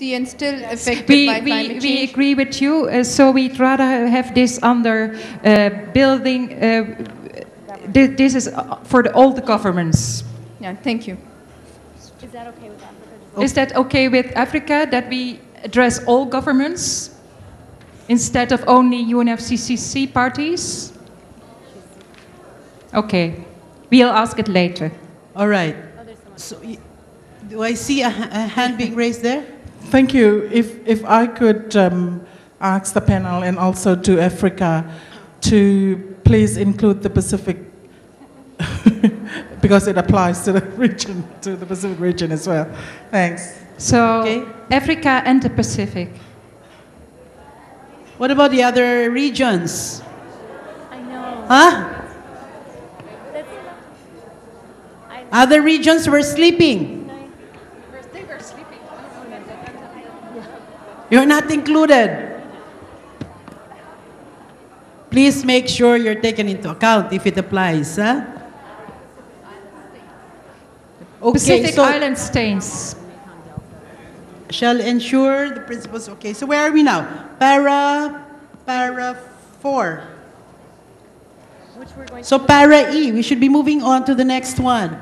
see and still affected by climate change. We agree with you, so we'd rather have this under building. This is for all the governments. Yeah, thank you. Is that okay with Africa? Is that okay with Africa, that we address all governments instead of only UNFCCC parties? Okay, we'll ask it later. All right. So, do I see a hand being raised there? Thank you. If I could ask the panel and also to Africa to please include the Pacific because it applies to the region, to the Pacific region as well. Thanks. So, Okay. Africa and the Pacific. What about the other regions? I know. Huh? Other regions were sleeping. They were sleeping. You're not included. Please make sure you're taken into account if it applies. Huh? Okay, Pacific so Island states. shall ensure the principles. Okay, so where are we now? Para 4. So para E, we should be moving on to the next one.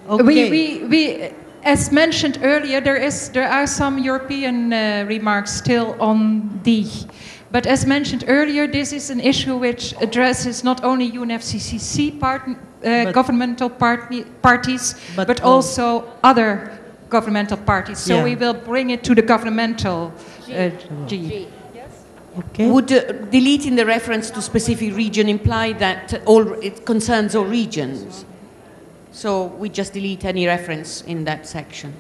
Okay. We, as mentioned earlier, there are some European remarks still on D. But as mentioned earlier, this is an issue which addresses not only UNFCCC governmental parties, but also other governmental parties. So Yeah. we will bring it to the governmental G. Okay. Would deleting the reference to specific region imply that it concerns all regions? So we just delete any reference in that section.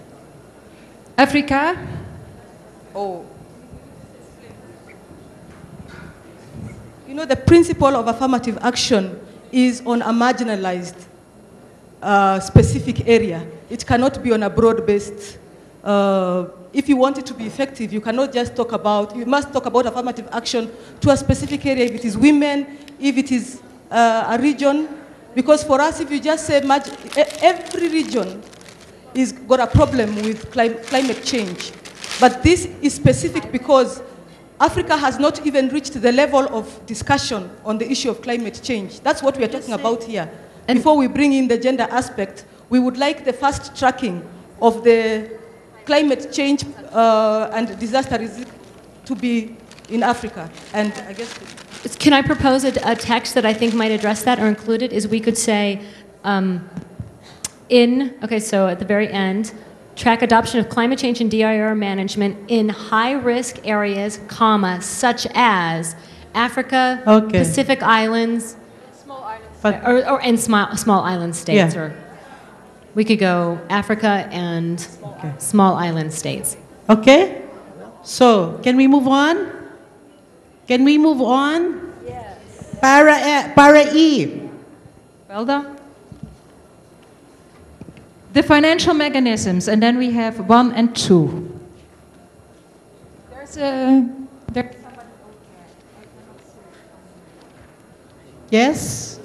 Africa, Oh, You know, the principle of affirmative action is on a marginalized specific area. It cannot be on a broad-based. If you want it to be effective, you cannot just talk about, you must talk about affirmative action to a specific area, if it is women, if it is a region. Because for us, if you just say every region is got a problem with climate change. But this is specific because Africa has not even reached the level of discussion on the issue of climate change. That's what we are talking about here. And before we bring in the gender aspect, we would like the fast tracking of the climate change and disaster risk to be in Africa. And I guess... Can I propose a text that I think might address that or include it? Is we could say, okay, so at the very end, track adoption of climate change and DIR management in high-risk areas, comma, such as Africa, Pacific Islands, Small islands. or and small island states. Yeah. Or we could go Africa and small island states. Okay? So, can we move on? Can we move on? Yes. Para E. Well done. The financial mechanisms, and then we have 1 and 2. Yes?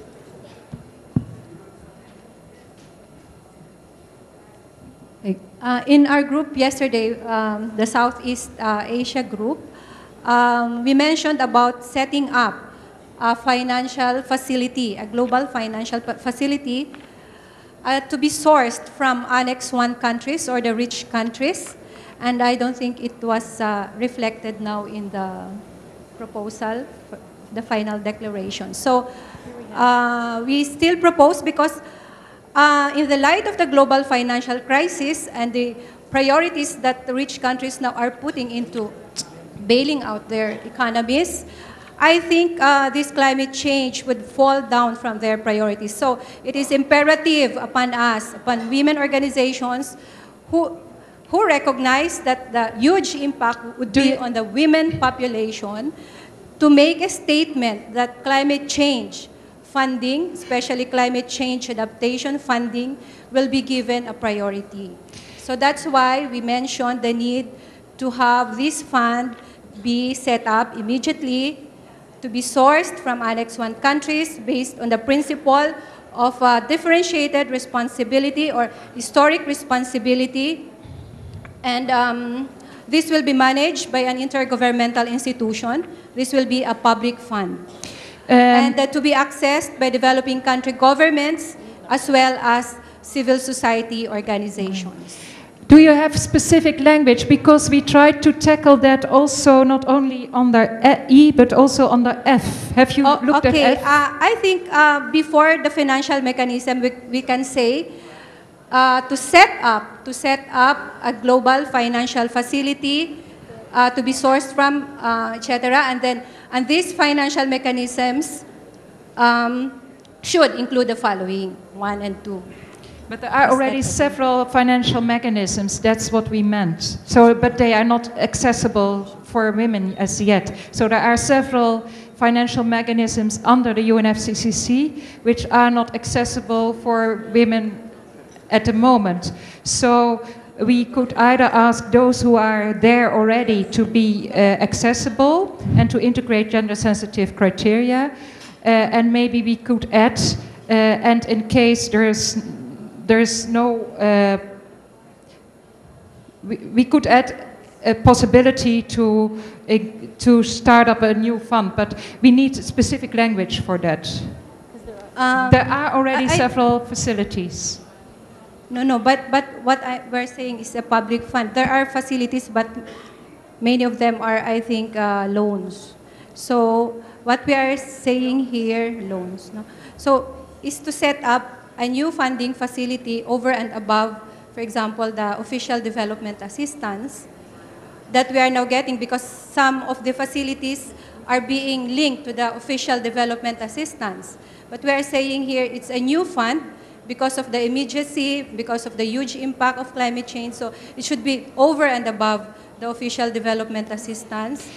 In our group yesterday, the Southeast Asia group, we mentioned about setting up a financial facility, a global financial facility to be sourced from Annex 1 countries or the rich countries. And I don't think it was reflected now in the proposal, the final declaration. So we still propose because in the light of the global financial crisis and the priorities that the rich countries now are putting into bailing out their economies, I think this climate change would fall down from their priorities. So it is imperative upon us, upon women organizations who recognize that the huge impact would be on the women population to make a statement that climate change funding, especially climate change adaptation funding, will be given a priority. So that's why we mentioned the need to have this fund be set up immediately to be sourced from Annex 1 countries based on the principle of differentiated responsibility or historic responsibility And this will be managed by an intergovernmental institution. This will be a public fund. And to be accessed by developing country governments as well as civil society organizations. Do you have specific language? Because we tried to tackle that also not only under E, but also under F. Have you looked at F? I think before the financial mechanism, we can say to set up a global financial facility to be sourced from, etc. And these financial mechanisms should include the following, 1 and 2. But there are already several financial mechanisms, that's what we meant. So, but they are not accessible for women as yet. So there are several financial mechanisms under the UNFCCC which are not accessible for women at the moment. So we could either ask those who are there already to be accessible and to integrate gender-sensitive criteria, and maybe we could add, and in case there's no, we could add a possibility to start up a new fund, but we need specific language for that. There are already several facilities. No, but what we're saying is a public fund. There are facilities, but many of them are, I think, loans. So what we are saying here, loans. No? So is to set up a new funding facility over and above, for example, the official development assistance that we are now getting, because some of the facilities are being linked to the official development assistance. But we are saying here it's a new fund because of the immediacy, because of the huge impact of climate change. So it should be over and above the official development assistance.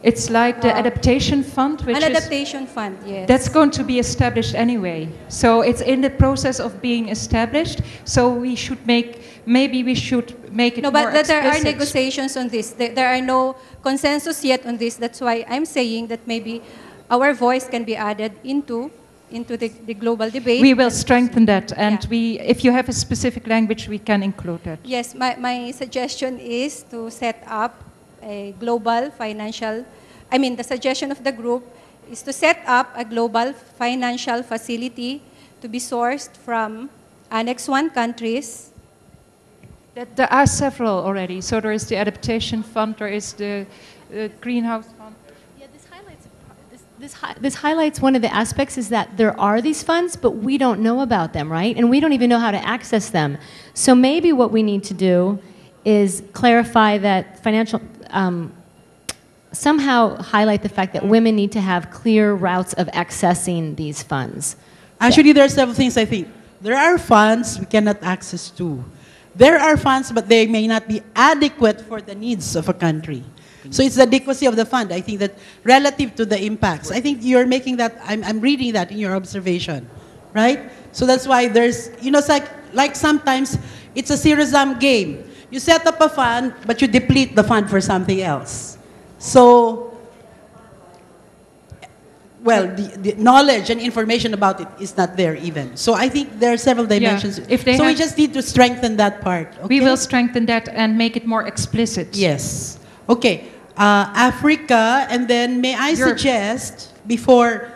It's like the adaptation fund, which an adaptation fund, yes. That's going to be established anyway. So it's in the process of being established. So we should maybe we should make it more explicit. No, but there are negotiations on this. There are no consensus yet on this. That's why I'm saying that maybe our voice can be added into the global debate. We will strengthen that, and if you have a specific language, we can include that. Yes, my suggestion is to set up a global financial, the suggestion of the group is to set up a global financial facility to be sourced from Annex 1 countries. There are several already. So there is the Adaptation Fund, there is the Greenhouse Fund. Yeah, this highlights one of the aspects is that there are these funds, but we don't know about them, right? And we don't even know how to access them. So maybe what we need to do is clarify that somehow highlight the fact that women need to have clear routes of accessing these funds. Actually, there are several things I think. There are funds we cannot access to. There are funds, but they may not be adequate for the needs of a country. So it's the adequacy of the fund. I think that relative to the impacts. I think you're making that, I'm reading that in your observation, right? So that's why there's, it's like sometimes it's a zero-sum game. You set up a fund, but you deplete the fund for something else. So, well, the knowledge and information about it is not there even. So I think there are several dimensions. Yeah, so we just need to strengthen that part. Okay? We will strengthen that and make it more explicit. Yes. Okay. Africa, and then may I suggest, before,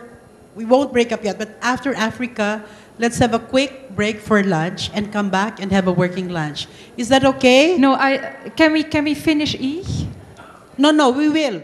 we won't break up yet, but after Africa, let's have a quick break for lunch and come back and have a working lunch. Is that okay? No, can we finish E? No, we will.